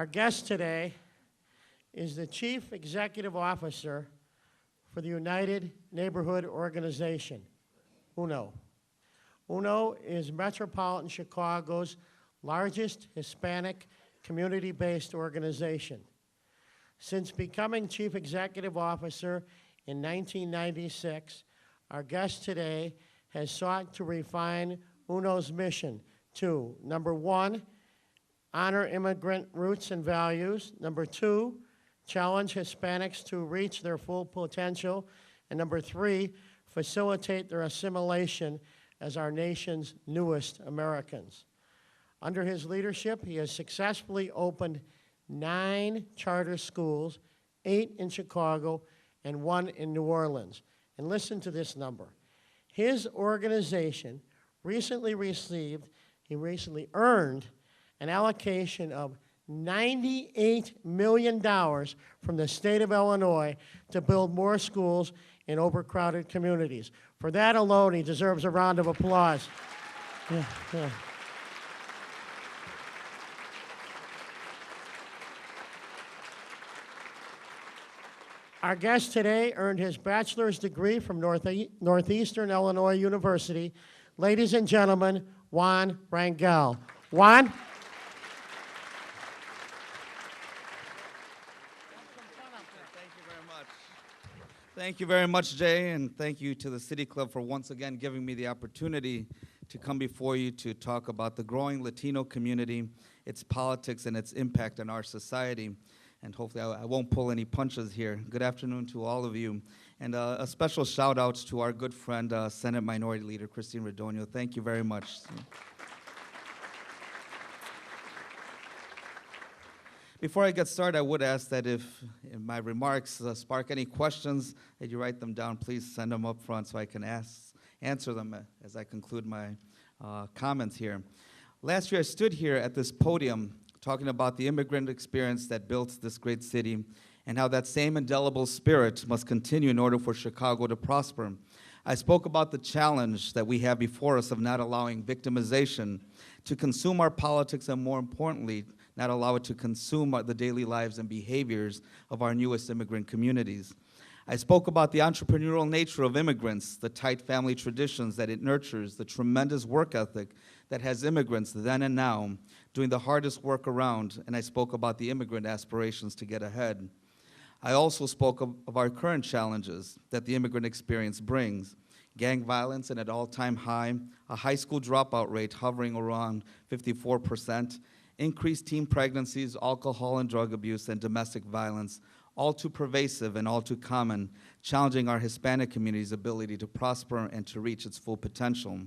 Our guest today is the Chief Executive Officer for the United Neighborhood Organization, UNO. UNO is Metropolitan Chicago's largest Hispanic community-based organization. Since becoming Chief Executive Officer in 1996, our guest today has sought to refine UNO's mission to, number one, honor immigrant roots and values. Number two, challenge Hispanics to reach their full potential. And number three, facilitate their assimilation as our nation's newest Americans. Under his leadership, he has successfully opened 9 charter schools, 8 in Chicago and 1 in New Orleans. And listen to this number. His organization recently earned an allocation of $98 million from the state of Illinois to build more schools in overcrowded communities. For that alone, he deserves a round of applause. Yeah. Our guest today earned his bachelor's degree from Northeastern Illinois University. Ladies and gentlemen, Juan Rangel. Juan? Thank you very much, Jay, and thank you to the City Club for once again giving me the opportunity to come before you to talk about the growing Latino community, its politics, and its impact on our society. And hopefully I won't pull any punches here. Good afternoon to all of you. And a special shout out to our good friend, Senate Minority Leader Christine Radonio. Thank you very much. Before I get started, I would ask that if in my remarks spark any questions, that you write them down. Please send them up front so I can answer them as I conclude my comments here. Last year, I stood here at this podium talking about the immigrant experience that built this great city and how that same indelible spirit must continue in order for Chicago to prosper. I spoke about the challenge that we have before us of not allowing victimization to consume our politics and, more importantly, not allow it to consume the daily lives and behaviors of our newest immigrant communities. I spoke about the entrepreneurial nature of immigrants, the tight family traditions that it nurtures, the tremendous work ethic that has immigrants then and now doing the hardest work around, and I spoke about the immigrant aspirations to get ahead. I also spoke of our current challenges that the immigrant experience brings. Gang violence at an all-time high, a high school dropout rate hovering around 54%, increased teen pregnancies, alcohol and drug abuse, and domestic violence, all too pervasive and all too common, challenging our Hispanic community's ability to prosper and to reach its full potential.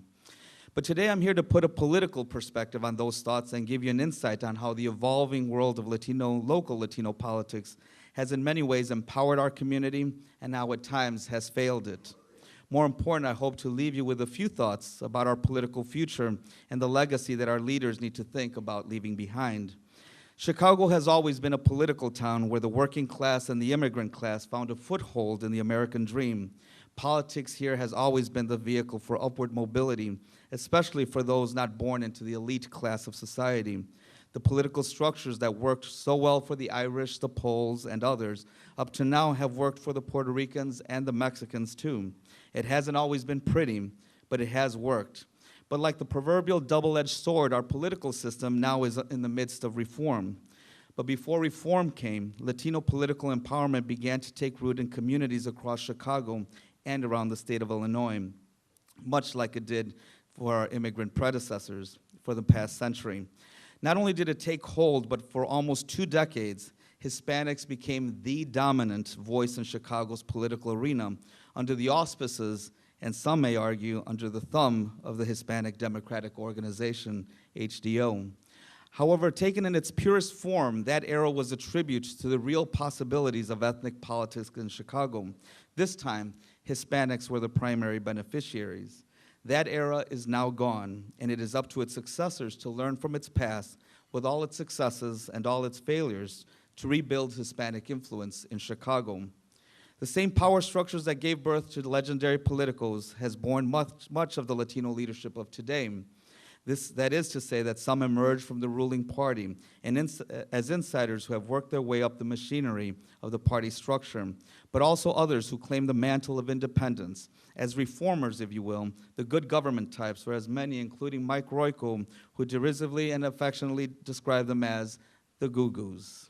But today I'm here to put a political perspective on those thoughts and give you an insight on how the evolving world of local Latino politics has in many ways empowered our community and now at times has failed it. More important, I hope to leave you with a few thoughts about our political future and the legacy that our leaders need to think about leaving behind. Chicago has always been a political town where the working class and the immigrant class found a foothold in the American dream. Politics here has always been the vehicle for upward mobility, especially for those not born into the elite class of society. The political structures that worked so well for the Irish, the Poles, and others up to now have worked for the Puerto Ricans and the Mexicans too. It hasn't always been pretty, but it has worked. But like the proverbial double-edged sword, our political system now is in the midst of reform. But before reform came, Latino political empowerment began to take root in communities across Chicago and around the state of Illinois, much like it did for our immigrant predecessors for the past century. Not only did it take hold, but for almost 2 decades, Hispanics became the dominant voice in Chicago's political arena under the auspices, and some may argue, under the thumb of the Hispanic Democratic Organization, HDO. However, taken in its purest form, that era was a tribute to the real possibilities of ethnic politics in Chicago. This time, Hispanics were the primary beneficiaries. That era is now gone, and it is up to its successors to learn from its past, with all its successes and all its failures, to rebuild Hispanic influence in Chicago. The same power structures that gave birth to the legendary politicos has borne much of the Latino leadership of today. That is to say that some emerge from the ruling party and as insiders who have worked their way up the machinery of the party structure, but also others who claim the mantle of independence, as reformers, if you will, the good government types, whereas many, including Mike Royko, who derisively and affectionately describe them as the Goo-Goos.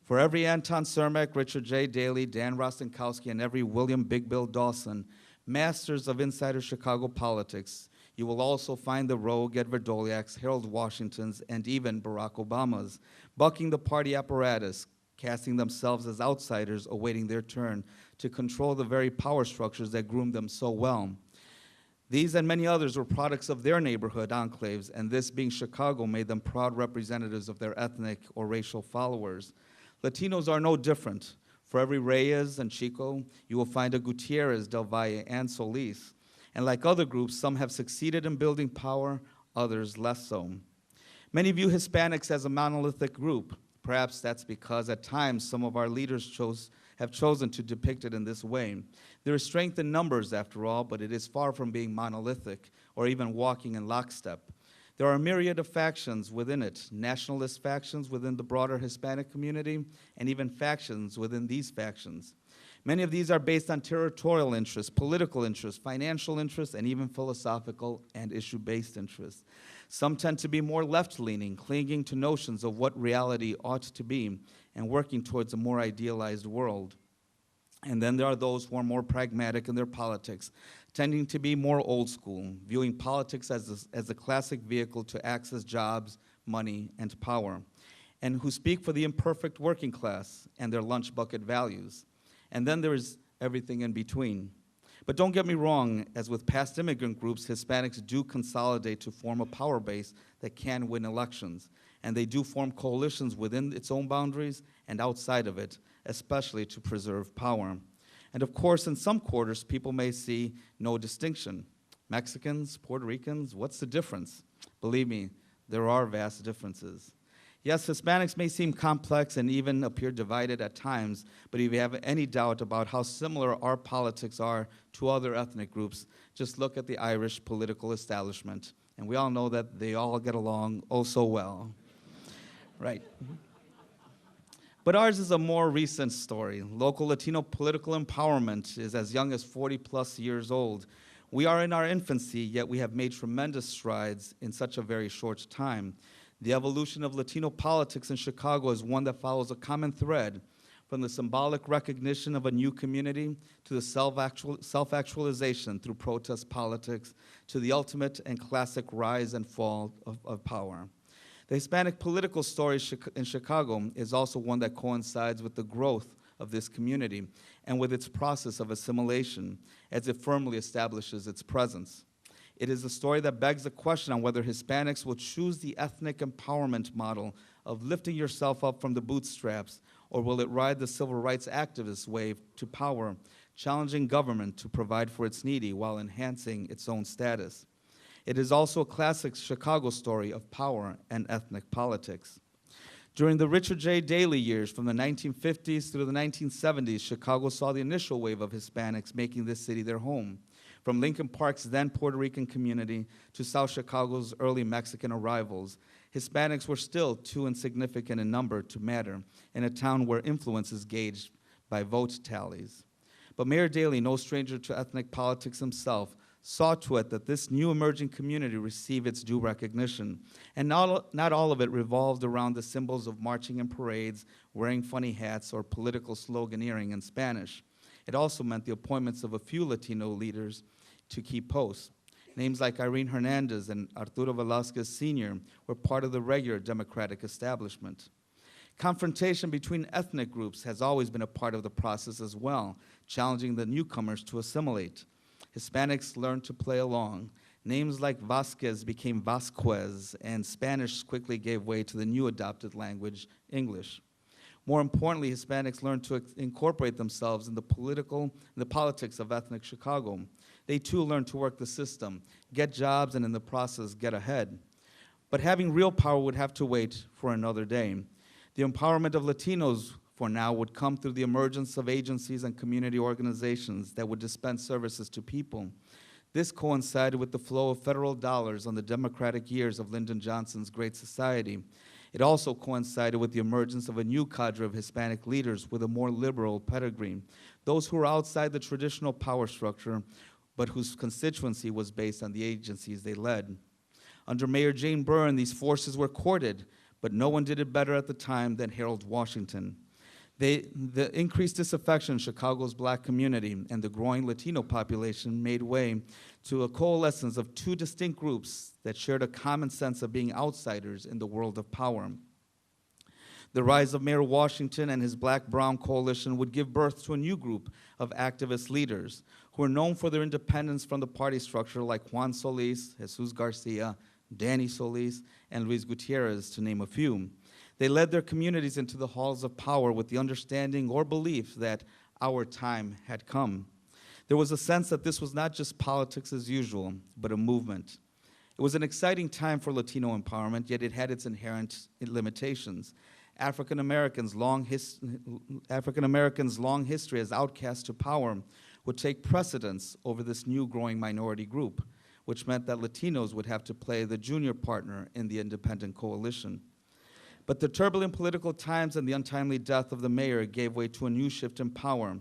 For every Anton Cermak, Richard J. Daley, Dan Rostenkowski, and every William Big Bill Dawson, masters of insider Chicago politics, you will also find the rogue Edward Doliak's, Harold Washington's, and even Barack Obama's, bucking the party apparatus, casting themselves as outsiders awaiting their turn to control the very power structures that groomed them so well. These and many others were products of their neighborhood enclaves, and this being Chicago made them proud representatives of their ethnic or racial followers. Latinos are no different. For every Reyes and Chico, you will find a Gutierrez, Del Valle, and Solis. And like other groups, some have succeeded in building power, others less so. Many view Hispanics as a monolithic group. Perhaps that's because at times some of our leaders have chosen to depict it in this way. There is strength in numbers, after all, but it is far from being monolithic or even walking in lockstep. There are a myriad of factions within it, nationalist factions within the broader Hispanic community, and even factions within these factions. Many of these are based on territorial interests, political interests, financial interests, and even philosophical and issue-based interests. Some tend to be more left-leaning, clinging to notions of what reality ought to be and working towards a more idealized world. And then there are those who are more pragmatic in their politics, tending to be more old school, viewing politics as a classic vehicle to access jobs, money, and power, and who speak for the imperfect working class and their lunch bucket values. And then there is everything in between. But don't get me wrong, as with past immigrant groups, Hispanics do consolidate to form a power base that can win elections. And they do form coalitions within its own boundaries and outside of it, especially to preserve power. And of course, in some quarters, people may see no distinction. Mexicans, Puerto Ricans, what's the difference? Believe me, there are vast differences. Yes, Hispanics may seem complex and even appear divided at times, but if you have any doubt about how similar our politics are to other ethnic groups, just look at the Irish political establishment, and we all know that they all get along oh so well. Right. But ours is a more recent story. Local Latino political empowerment is as young as 40+ years old. We are in our infancy, yet we have made tremendous strides in such a very short time. The evolution of Latino politics in Chicago is one that follows a common thread, from the symbolic recognition of a new community to the self-actualization through protest politics to the ultimate and classic rise and fall of power. The Hispanic political story in Chicago is also one that coincides with the growth of this community and with its process of assimilation as it firmly establishes its presence. It is a story that begs the question on whether Hispanics will choose the ethnic empowerment model of lifting yourself up from the bootstraps, or will it ride the civil rights activist wave to power, challenging government to provide for its needy while enhancing its own status. It is also a classic Chicago story of power and ethnic politics. During the Richard J. Daley years, from the 1950s through the 1970s, Chicago saw the initial wave of Hispanics making this city their home. From Lincoln Park's then Puerto Rican community to South Chicago's early Mexican arrivals, Hispanics were still too insignificant in number to matter in a town where influence is gauged by vote tallies. But Mayor Daley, no stranger to ethnic politics himself, saw to it that this new emerging community receive its due recognition. And not all of it revolved around the symbols of marching in parades, wearing funny hats, or political sloganeering in Spanish. It also meant the appointments of a few Latino leaders to key posts. Names like Irene Hernandez and Arturo Velazquez Sr. were part of the regular Democratic establishment. Confrontation between ethnic groups has always been a part of the process as well, challenging the newcomers to assimilate. Hispanics learned to play along. Names like Vasquez became Vasquez, and Spanish quickly gave way to the new adopted language, English. More importantly, Hispanics learned to incorporate themselves in the politics of ethnic Chicago. They too learned to work the system, get jobs, and in the process, get ahead. But having real power would have to wait for another day. The empowerment of Latinos, for now, would come through the emergence of agencies and community organizations that would dispense services to people. This coincided with the flow of federal dollars on the democratic years of Lyndon Johnson's Great Society. It also coincided with the emergence of a new cadre of Hispanic leaders with a more liberal pedigree, those who were outside the traditional power structure, but whose constituency was based on the agencies they led. Under Mayor Jane Byrne, these forces were courted, but no one did it better at the time than Harold Washington. The increased disaffection in Chicago's black community and the growing Latino population made way to a coalescence of two distinct groups that shared a common sense of being outsiders in the world of power. The rise of Mayor Washington and his Black-Brown coalition would give birth to a new group of activist leaders who were known for their independence from the party structure, like Juan Solis, Jesus Garcia, Danny Solis, and Luis Gutierrez, to name a few. They led their communities into the halls of power with the understanding or belief that our time had come. There was a sense that this was not just politics as usual, but a movement. It was an exciting time for Latino empowerment, yet it had its inherent limitations. African Americans' long history as outcasts to power would take precedence over this new growing minority group, which meant that Latinos would have to play the junior partner in the independent coalition. But the turbulent political times and the untimely death of the mayor gave way to a new shift in power.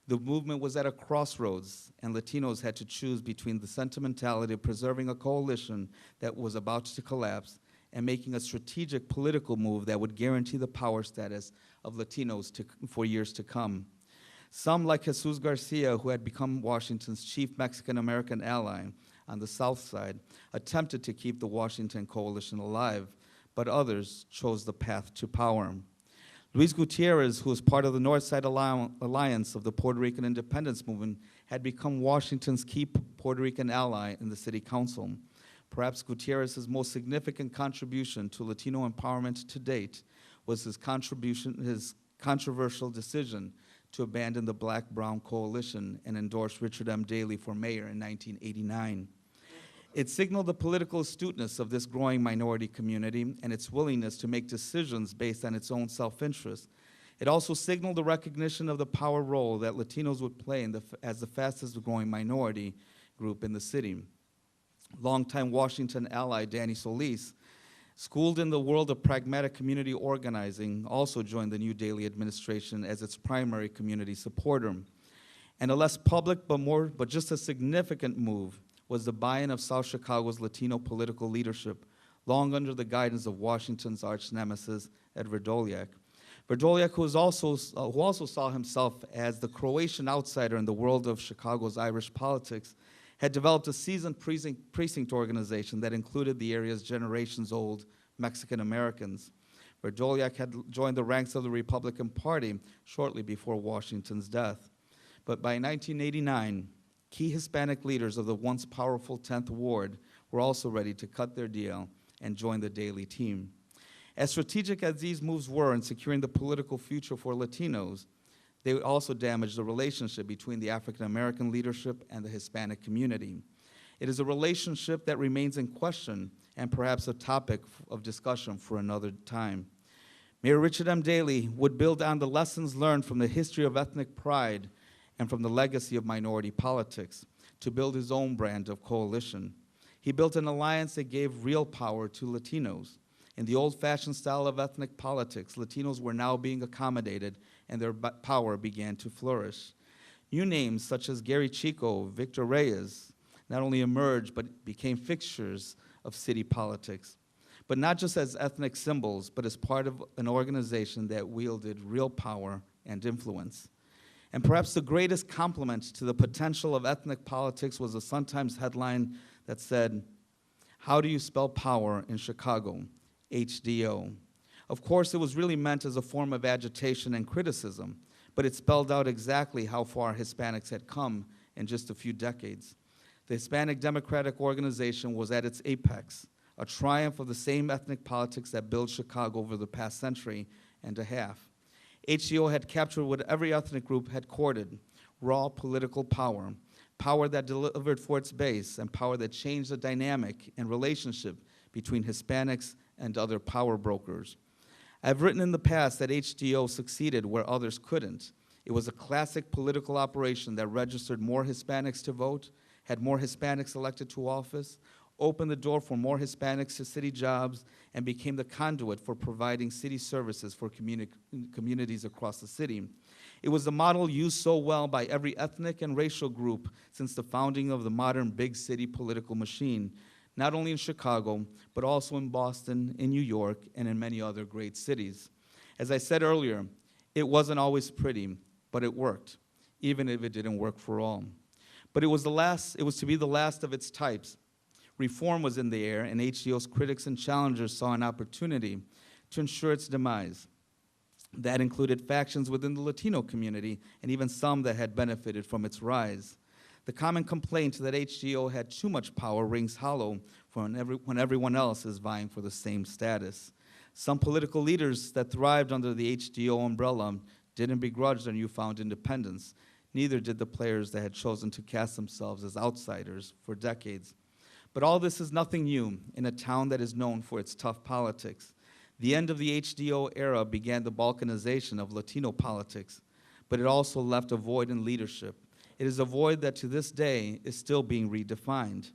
The movement was at a crossroads, and Latinos had to choose between the sentimentality of preserving a coalition that was about to collapse and making a strategic political move that would guarantee the power status of Latinos for years to come. Some, like Jesus Garcia, who had become Washington's chief Mexican-American ally on the South Side, attempted to keep the Washington coalition alive, but others chose the path to power. Luis Gutierrez, who was part of the North Side Alliance of the Puerto Rican independence movement, had become Washington's key Puerto Rican ally in the city council. Perhaps Gutierrez's most significant contribution to Latino empowerment to date was his controversial decision to abandon the Black-Brown coalition and endorse Richard M. Daley for mayor in 1989. It signaled the political astuteness of this growing minority community and its willingness to make decisions based on its own self-interest. It also signaled the recognition of the power role that Latinos would play as the fastest growing minority group in the city. Longtime Washington ally Danny Solis, schooled in the world of pragmatic community organizing, also joined the new Daley administration as its primary community supporter. And a less public but just as significant move was the buy-in of South Chicago's Latino political leadership, long under the guidance of Washington's arch-nemesis, Ed Verdoliak. Verdoliak, who also saw himself as the Croatian outsider in the world of Chicago's Irish politics, had developed a seasoned precinct organization that included the area's generations-old Mexican Americans. Verdoliak had joined the ranks of the Republican Party shortly before Washington's death. But by 1989, key Hispanic leaders of the once powerful 10th Ward were also ready to cut their deal and join the Daley team. As strategic as these moves were in securing the political future for Latinos, they also damaged the relationship between the African American leadership and the Hispanic community. It is a relationship that remains in question and perhaps a topic of discussion for another time. Mayor Richard M. Daley would build on the lessons learned from the history of ethnic pride and from the legacy of minority politics to build his own brand of coalition. He built an alliance that gave real power to Latinos. In the old-fashioned style of ethnic politics, Latinos were now being accommodated and their power began to flourish. New names such as Gary Chico, Victor Reyes, not only emerged but became fixtures of city politics, but not just as ethnic symbols, but as part of an organization that wielded real power and influence. And perhaps the greatest compliment to the potential of ethnic politics was a Sun-Times headline that said, "How do you spell power in Chicago? HDO." Of course, it was really meant as a form of agitation and criticism, but it spelled out exactly how far Hispanics had come in just a few decades. The Hispanic Democratic Organization was at its apex, a triumph of the same ethnic politics that built Chicago over the past century and a half. HDO had captured what every ethnic group had courted: raw political power, power that delivered for its base, and power that changed the dynamic and relationship between Hispanics and other power brokers. I've written in the past that HDO succeeded where others couldn't. It was a classic political operation that registered more Hispanics to vote, had more Hispanics elected to office, opened the door for more Hispanics to city jobs, and became the conduit for providing city services for communities across the city. It was the model used so well by every ethnic and racial group since the founding of the modern big city political machine, not only in Chicago, but also in Boston, in New York, and in many other great cities. As I said earlier, it wasn't always pretty, but it worked, even if it didn't work for all. But it was to be the last of its types. Reform was in the air, and HDO's critics and challengers saw an opportunity to ensure its demise. That included factions within the Latino community, and even some that had benefited from its rise. The common complaint that HDO had too much power rings hollow when everyone else is vying for the same status. Some political leaders that thrived under the HDO umbrella didn't begrudge their newfound independence. Neither did the players that had chosen to cast themselves as outsiders for decades. But all this is nothing new in a town that is known for its tough politics. The end of the HDO era began the balkanization of Latino politics, but it also left a void in leadership. It is a void that to this day is still being redefined.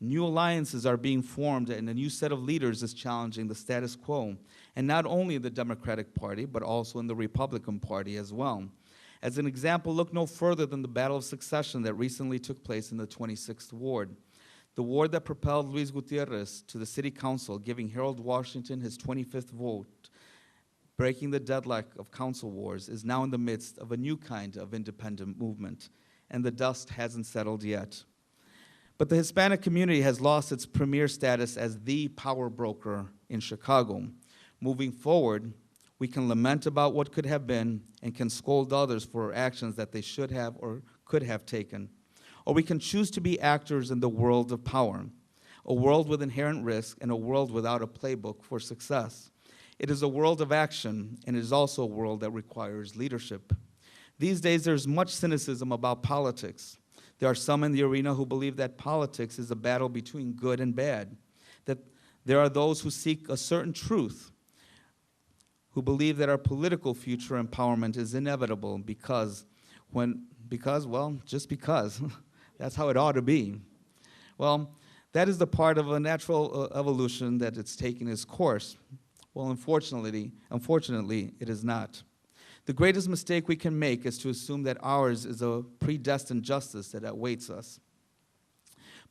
New alliances are being formed, and a new set of leaders is challenging the status quo, and not only in the Democratic Party, but also in the Republican Party as well. As an example, look no further than the battle of succession that recently took place in the 26th Ward. The ward that propelled Luis Gutierrez to the city council, giving Harold Washington his 25th vote, breaking the deadlock of council wars, is now in the midst of a new kind of independent movement, and the dust hasn't settled yet. But the Hispanic community has lost its premier status as the power broker in Chicago. Moving forward, we can lament about what could have been and can scold others for actions that they should have or could have taken. Or we can choose to be actors in the world of power, a world with inherent risk and a world without a playbook for success. It is a world of action, and it is also a world that requires leadership. These days, there's much cynicism about politics. There are some in the arena who believe that politics is a battle between good and bad, that there are those who seek a certain truth, who believe that our political future empowerment is inevitable because, just because. That's how it ought to be. Well, that is the part of a natural evolution that it's taking its course. Well, unfortunately, it is not. The greatest mistake we can make is to assume that ours is a predestined justice that awaits us.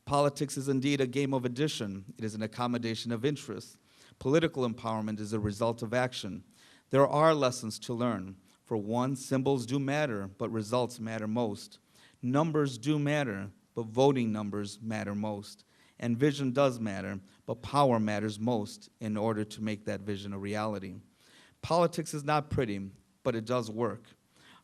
Politics is indeed a game of addition. It is an accommodation of interests. Political empowerment is a result of action. There are lessons to learn. For one, symbols do matter, but results matter most. Numbers do matter, but voting numbers matter most. And vision does matter, but power matters most in order to make that vision a reality. Politics is not pretty, but it does work.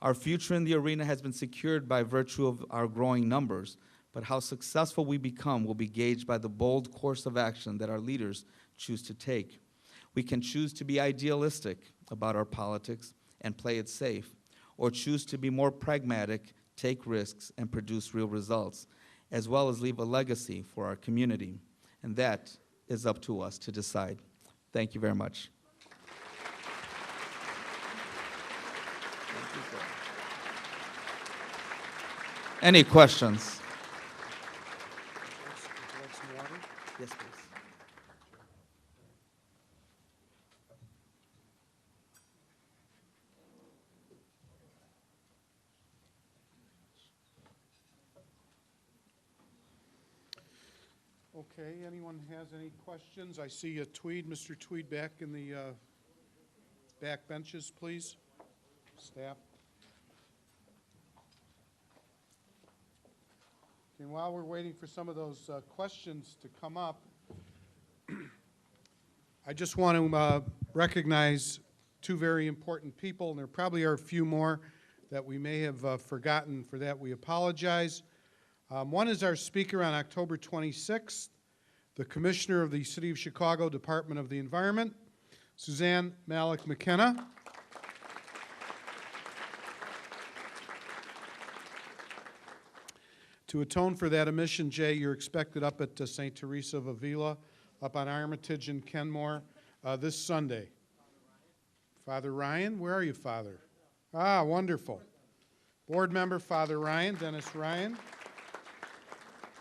Our future in the arena has been secured by virtue of our growing numbers, but how successful we become will be gauged by the bold course of action that our leaders choose to take. We can choose to be idealistic about our politics and play it safe, or choose to be more pragmatic, take risks, and produce real results, as well as leave a legacy for our community. And that is up to us to decide. Thank you very much. Any questions? Yes, please. Okay, anyone has any questions? I see a Tweed, Mr. Tweed back in the back benches, please. Staff. And while we're waiting for some of those questions to come up, I just want to recognize two very important people, and there probably are a few more that we may have forgotten. For that, we apologize. One is our speaker on October 26th, the Commissioner of the City of Chicago Department of the Environment, Suzanne Malik McKenna. To atone for that omission, Jay, you're expected up at St. Teresa of Avila, up on Armitage and Kenmore this Sunday. Father Ryan, where are you, Father? Ah, wonderful. Board member, Father Ryan, Dennis Ryan.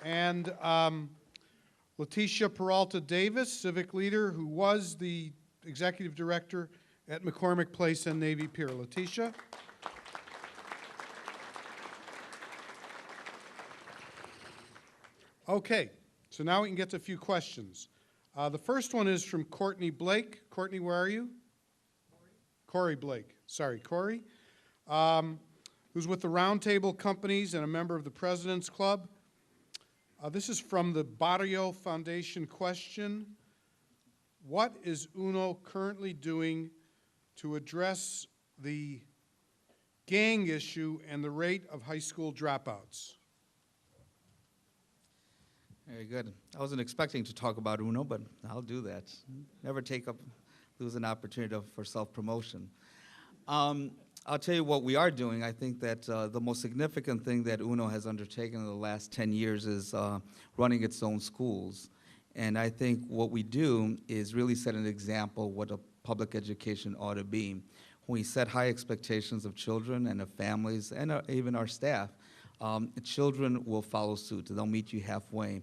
And Leticia Peralta Davis, civic leader, who was the executive director at McCormick Place and Navy Pier. Leticia. Okay, so now we can get to a few questions. The first one is from Courtney Blake. Courtney, where are you? Corey Blake. Sorry, Corey. Who's with the Roundtable Companies and a member of the President's Club. This is from the Barrio Foundation question. What is UNO currently doing to address the gang issue and the rate of high school dropouts? Very good. I wasn't expecting to talk about UNO, but I'll do that. Never lose an opportunity for self-promotion. I'll tell you what we are doing. I think that the most significant thing that UNO has undertaken in the last 10 years is running its own schools. And I think what we do is really set an example what a public education ought to be. When we set high expectations of children and of families and even our staff, children will follow suit. They'll meet you halfway.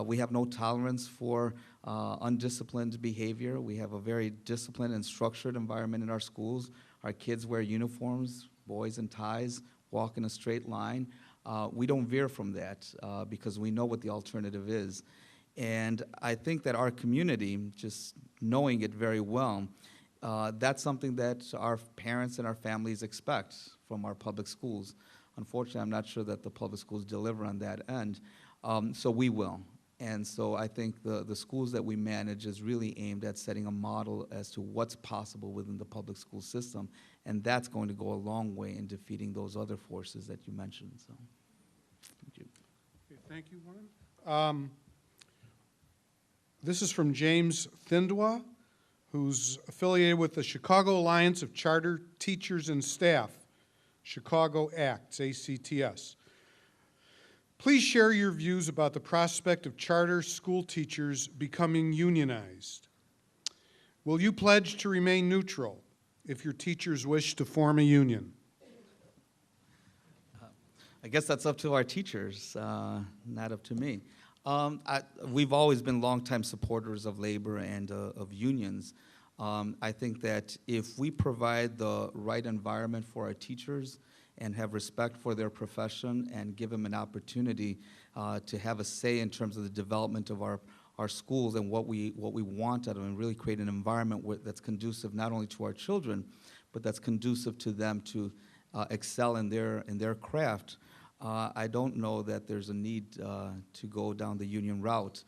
We have no tolerance for undisciplined behavior. We have a very disciplined and structured environment in our schools. Our kids wear uniforms, boys in ties, walk in a straight line. We don't veer from that because we know what the alternative is. And I think that our community, just knowing it very well, that's something that our parents and our families expect from our public schools. Unfortunately, I'm not sure that the public schools deliver on that end, so we will. And so I think the schools that we manage is really aimed at setting a model as to what's possible within the public school system, and that's going to go a long way in defeating those other forces that you mentioned. So, thank you. Okay, thank you, Juan. This is from James Thindwa, who's affiliated with the Chicago Alliance of Charter Teachers and Staff, Chicago ACTS, ACTS. Please share your views about the prospect of charter school teachers becoming unionized. Will you pledge to remain neutral if your teachers wish to form a union? I guess that's up to our teachers, not up to me. We've always been longtime supporters of labor and of unions. I think that if we provide the right environment for our teachers and have respect for their profession and give them an opportunity to have a say in terms of the development of our schools and what we want out of them, and really create an environment that's conducive not only to our children, but that's conducive to them to excel in their craft. I don't know that there's a need to go down the union route.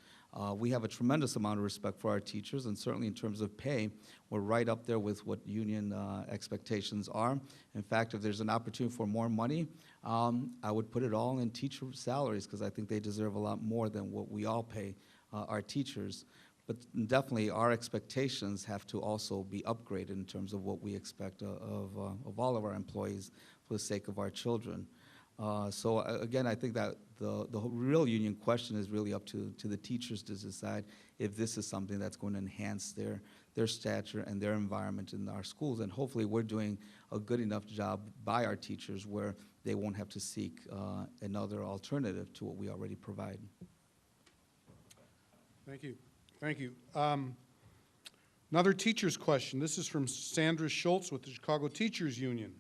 We have a tremendous amount of respect for our teachers, and certainly in terms of pay, we're right up there with what union expectations are. In fact, if there's an opportunity for more money, I would put it all in teacher salaries because I think they deserve a lot more than what we all pay our teachers. But definitely our expectations have to also be upgraded in terms of what we expect of all of our employees for the sake of our children. So again, I think that the real union question is really up to the teachers to decide if this is something that's going to enhance their stature and their environment in our schools. And hopefully we're doing a good enough job by our teachers where they won't have to seek another alternative to what we already provide. Thank you. Thank you. Another teacher's question. This is from Sandra Schultz with the Chicago Teachers Union.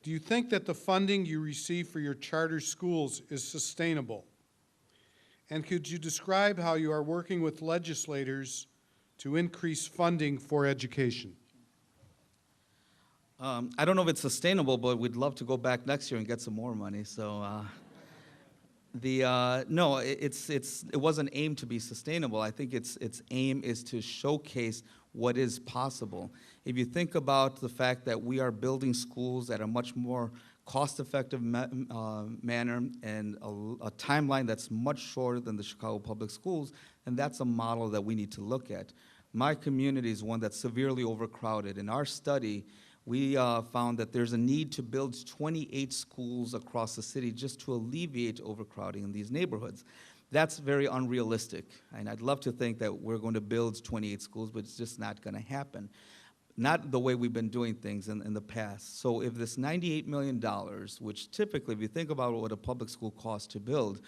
Do you think that the funding you receive for your charter schools is sustainable? And could you describe how you are working with legislators to increase funding for education? I don't know if it's sustainable, but we'd love to go back next year and get some more money. So no, it wasn't aimed to be sustainable. I think its aim is to showcase what is possible. If you think about the fact that we are building schools at a much more cost-effective manner and a timeline that's much shorter than the Chicago Public Schools, and that's a model that we need to look at. My community is one that's severely overcrowded. In our study, we found that there's a need to build 28 schools across the city just to alleviate overcrowding in these neighborhoods. That's very unrealistic, and I'd love to think that we're going to build 28 schools, but it's just not going to happen. Not the way we've been doing things in the past. So if this $98 million, which typically, if you think about what a public school costs to build,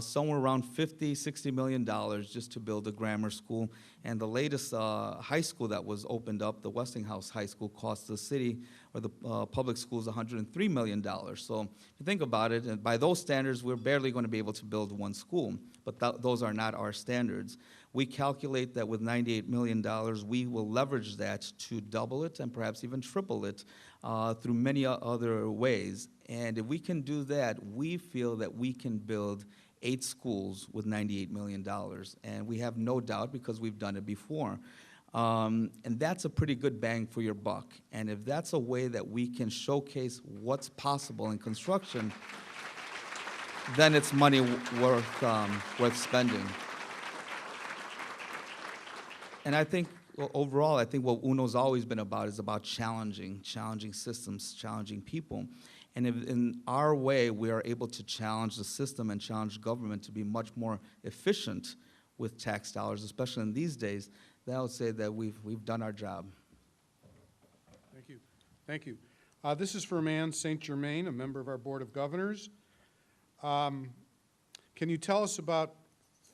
somewhere around $50–60 million just to build a grammar school. And the latest high school that was opened up, the Westinghouse High School, cost the city or the public schools $103 million. So if you think about it, and by those standards, we're barely going to be able to build one school, but those are not our standards. We calculate that with $98 million, we will leverage that to double it and perhaps even triple it through many other ways. And if we can do that, we feel that we can build 8 schools with $98 million. And we have no doubt because we've done it before. And that's a pretty good bang for your buck. And if that's a way that we can showcase what's possible in construction, then it's money worth spending. And I think overall, I think what UNO's always been about is about challenging systems, challenging people. And if in our way we are able to challenge the system and challenge government to be much more efficient with tax dollars, especially in these days, then I would say that we've done our job. Thank you. Thank you. This is from Ann St. Germain, a member of our Board of Governors. Can you tell us about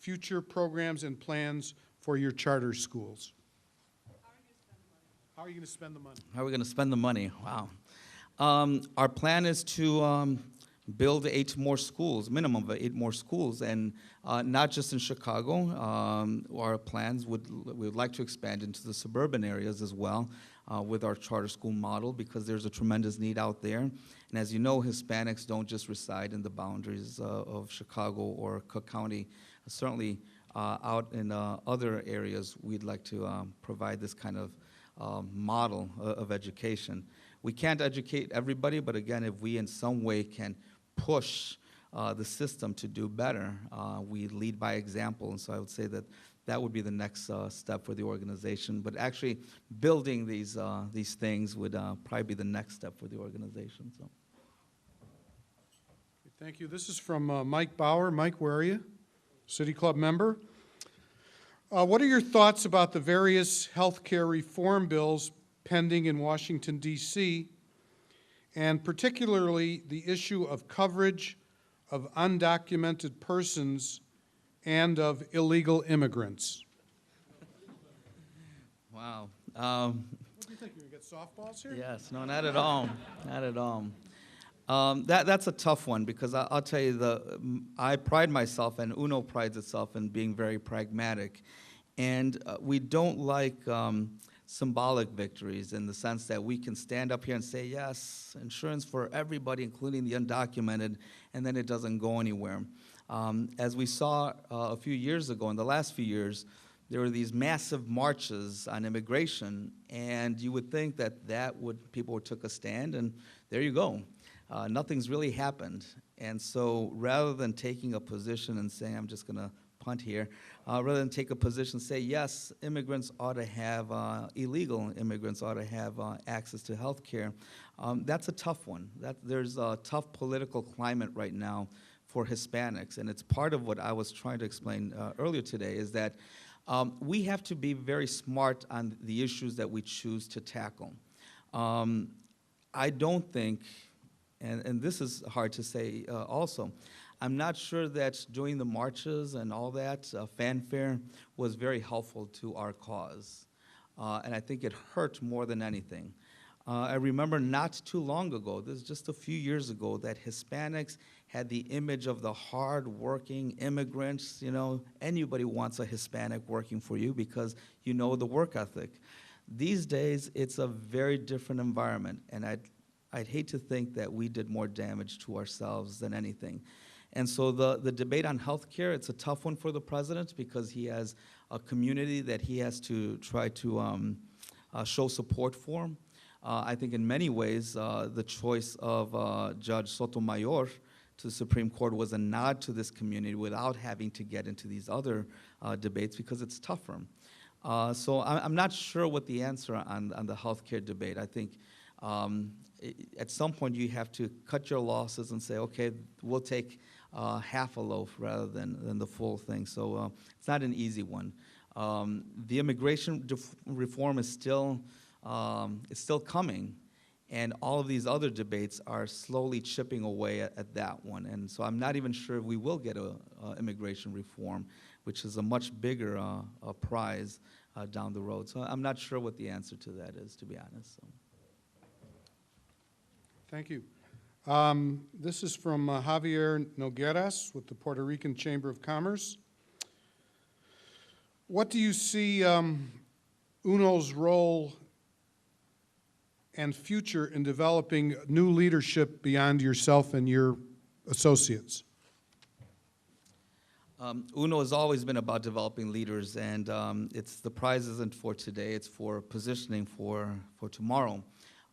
future programs and plans for your charter schools? How are you going to spend the money? How are we going to spend the money? Wow. Our plan is to build 8 more schools, minimum of 8 more schools, and not just in Chicago. Our plans we would like to expand into the suburban areas as well with our charter school model because there's a tremendous need out there. And as you know, Hispanics don't just reside in the boundaries of Chicago or Cook County. Certainly out in other areas, we'd like to provide this kind of model of education. We can't educate everybody, but again, if we in some way can push the system to do better, we lead by example. And so I would say that that would be the next step for the organization. But actually building these things would probably be the next step for the organization. So. Thank you. This is from Mike Bauer. Mike, where are you? City Club member. What are your thoughts about the various health care reform bills pending in Washington, D.C., and particularly the issue of coverage of undocumented persons and of illegal immigrants? Wow. What do you think? You're going to get softballs here? Yes, no, not at all. Not at all. That's a tough one because I'll tell you, I pride myself, and UNO prides itself in being very pragmatic. And we don't like symbolic victories in the sense that we can stand up here and say, yes, insurance for everybody, including the undocumented, and then it doesn't go anywhere. As we saw a few years ago, in the last few years, there were these massive marches on immigration, and you would think that people took a stand, and there you go. Nothing's really happened. And so rather than taking a position and saying, I'm just going to punt here, rather than take a position and say, yes, immigrants ought to have, illegal immigrants ought to have access to health care, that's a tough one. There's a tough political climate right now for Hispanics, and it's part of what I was trying to explain earlier today, is that we have to be very smart on the issues that we choose to tackle. I don't think, and this is hard to say also, I'm not sure that doing the marches and all that fanfare was very helpful to our cause. And I think it hurt more than anything. I remember not too long ago, this is just a few years ago, that Hispanics had the image of the hard-working immigrants. You know, anybody wants a Hispanic working for you because you know the work ethic. These days, it's a very different environment, and I'd hate to think that we did more damage to ourselves than anything. And so the debate on health care, it's a tough one for the president because he has a community that he has to try to show support for. I think in many ways, the choice of Judge Sotomayor to the Supreme Court was a nod to this community without having to get into these other debates because it's tougher. So I'm not sure what the answer on the health care debate. I think at some point you have to cut your losses and say, okay, we'll take half a loaf rather than the full thing. So it's not an easy one. The immigration reform is still coming, And all of these other debates are slowly chipping away at that one. And so I'm not even sure we will get a immigration reform, which is a much bigger prize down the road. So I'm not sure what the answer to that is, to be honest. So. Thank you. This is from Javier Nogueras with the Puerto Rican Chamber of Commerce. What do you see UNO's role and future in developing new leadership beyond yourself and your associates? UNO has always been about developing leaders, and the prize isn't for today, it's for positioning for tomorrow.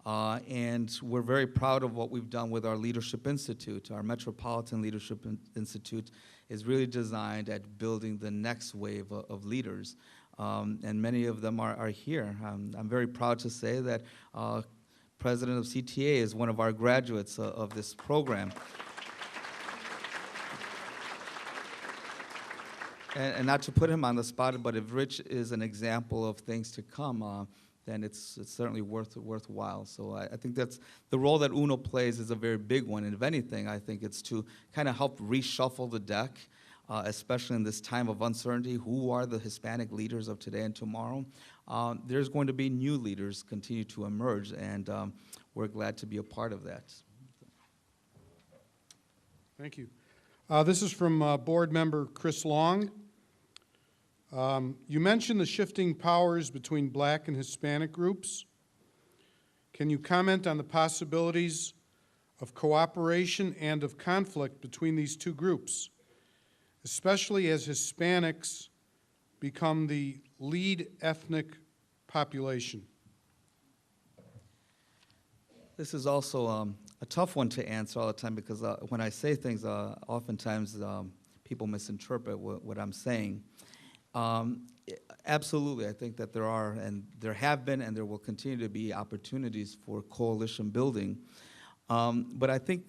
And we're very proud of what we've done with our Leadership Institute. Our Metropolitan Leadership Institute is really designed at building the next wave of leaders. And many of them are here. I'm very proud to say that President of CTA is one of our graduates of this program. And not to put him on the spot, but if Rich is an example of things to come, then it's certainly worthwhile. So I think that's the role that UNO plays is a very big one. And if anything, I think it's to kind of help reshuffle the deck, especially in this time of uncertainty. Who are the Hispanic leaders of today and tomorrow? There's going to be new leaders continue to emerge, and we're glad to be a part of that. Thank you. This is from board member Chris Long. You mentioned the shifting powers between Black and Hispanic groups. Can you comment on the possibilities of cooperation and of conflict between these two groups, especially as Hispanics become the lead ethnic population? This is also a tough one to answer all the time because when I say things, oftentimes people misinterpret what I'm saying. Absolutely, I think that there are, and there have been, and there will continue to be opportunities for coalition building. But I think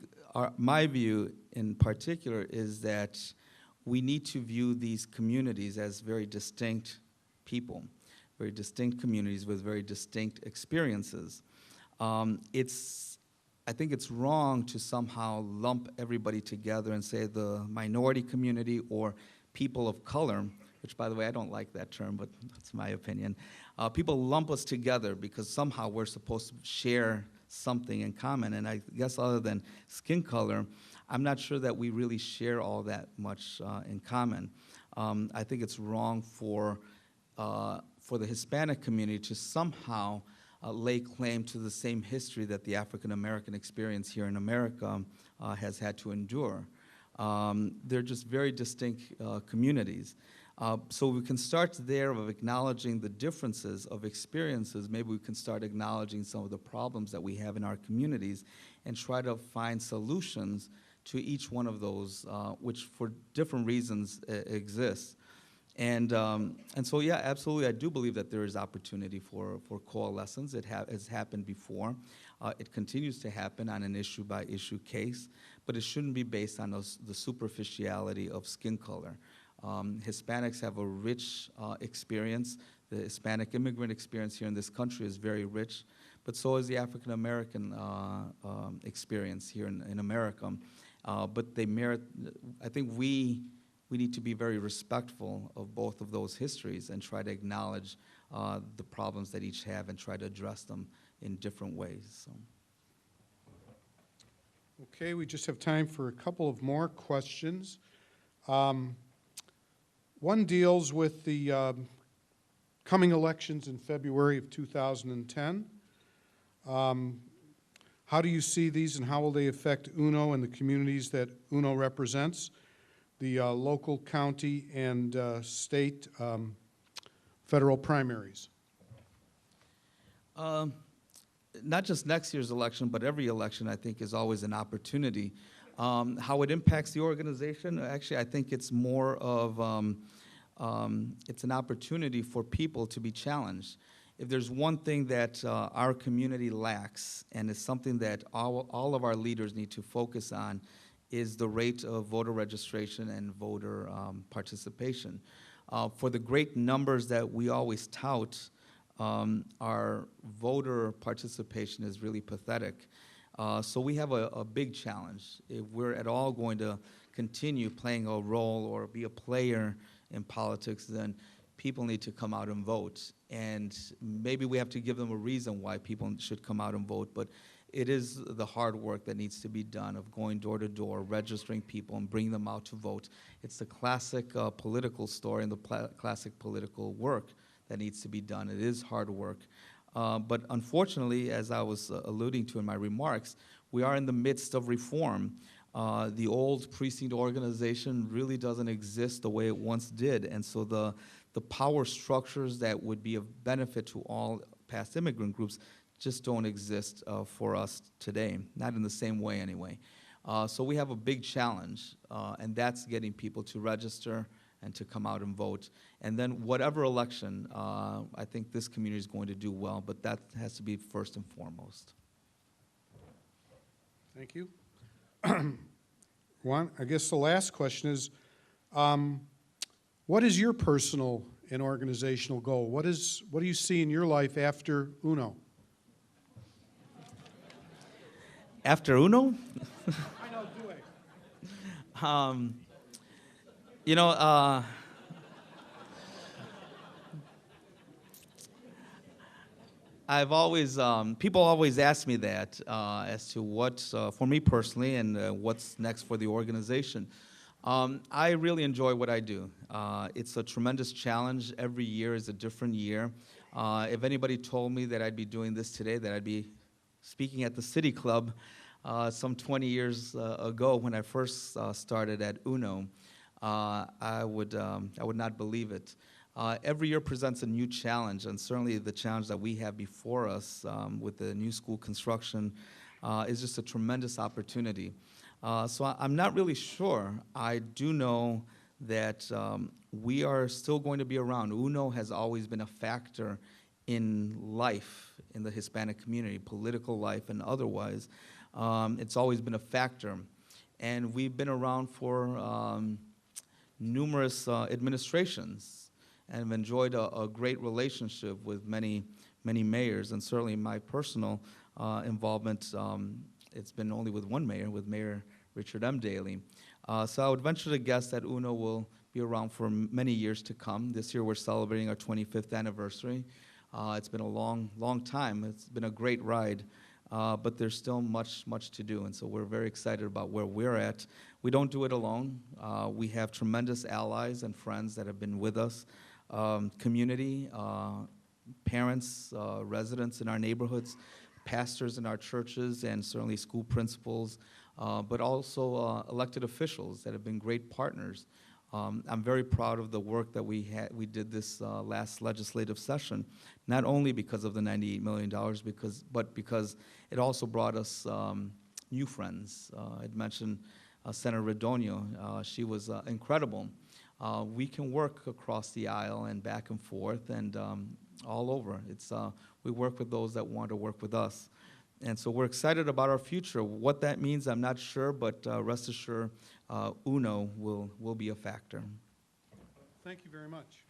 my view in particular is that we need to view these communities as very distinct people, very distinct communities with very distinct experiences. I think it's wrong to somehow lump everybody together and say the minority community or people of color, which, by the way, I don't like that term, but that's my opinion. People lump us together because somehow we're supposed to share something in common. And I guess other than skin color, I'm not sure that we really share all that much in common. I think it's wrong for the Hispanic community to somehow lay claim to the same history that the African American experience here in America has had to endure. They're just very distinct communities. So we can start there of acknowledging the differences of experiences. Maybe we can start acknowledging some of the problems that we have in our communities and try to find solutions to each one of those, which for different reasons exist. And so, yeah, absolutely, I do believe that there is opportunity for coalescence. It has happened before. It continues to happen on an issue-by-issue case, but it shouldn't be based on the superficiality of skin color. Hispanics have a rich experience. The Hispanic immigrant experience here in this country is very rich, but so is the African American experience here in America. But they merit, I think we need to be very respectful of both of those histories and try to acknowledge the problems that each have and try to address them in different ways. So. Okay, we just have time for a couple of more questions. One deals with the coming elections in February of 2010. How do you see these and how will they affect UNO and the communities that UNO represents, the local, county, and state federal primaries? Not just next year's election, but every election, I think, is always an opportunity. How it impacts the organization, actually, I think it's more of, it's an opportunity for people to be challenged. If there's one thing that our community lacks, and it's something that all of our leaders need to focus on, is the rate of voter registration and voter participation. For the great numbers that we always tout, our voter participation is really pathetic. So we have a big challenge. If we're at all going to continue playing a role or be a player in politics, then people need to come out and vote. And maybe we have to give them a reason why people should come out and vote, but it is the hard work that needs to be done of going door to door, registering people and bringing them out to vote. It's the classic political story and the classic political work that needs to be done. It is hard work. But unfortunately, as I was alluding to in my remarks, we are in the midst of reform. The old precinct organization really doesn't exist the way it once did. And so the power structures that would be of benefit to all past immigrant groups just don't exist for us today, not in the same way anyway. So we have a big challenge, and that's getting people to register and to come out and vote. And then whatever election, I think this community is going to do well, but that has to be first and foremost. Thank you. Juan, I guess the last question is, what is your personal and organizational goal? What do you see in your life after UNO? After UNO? I know, do it. You know, I've always, people always ask me that as to what, for me personally, and what's next for the organization. I really enjoy what I do. It's a tremendous challenge. Every year is a different year. If anybody told me that I'd be doing this today, that I'd be speaking at the City Club some 20 years ago when I first started at UNO, I would not believe it. Every year presents a new challenge, and certainly the challenge that we have before us with the new school construction is just a tremendous opportunity. So I'm not really sure. I do know that we are still going to be around. UNO has always been a factor in life in the Hispanic community, political life and otherwise. It's always been a factor. And we've been around for numerous administrations and have enjoyed a great relationship with many mayors, and certainly my personal involvement, it's been only with one mayor, with Mayor Richard M. Daley. So I would venture to guess that UNO will be around for many years to come. This year we're celebrating our 25th anniversary. It's been a long time. It's been a great ride, but there's still much to do, and so we're very excited about where we're at. We don't do it alone. We have tremendous allies and friends that have been with us, community, parents, residents in our neighborhoods, pastors in our churches, and certainly school principals, but also elected officials that have been great partners. I'm very proud of the work that we did this last legislative session, not only because of the $98 million, but because it also brought us new friends. I'd mentioned Senator Redonio. She was incredible. We can work across the aisle and back and forth and all over. We work with those that want to work with us. And so we're excited about our future. What that means, I'm not sure, but rest assured, UNO will be a factor. Thank you very much.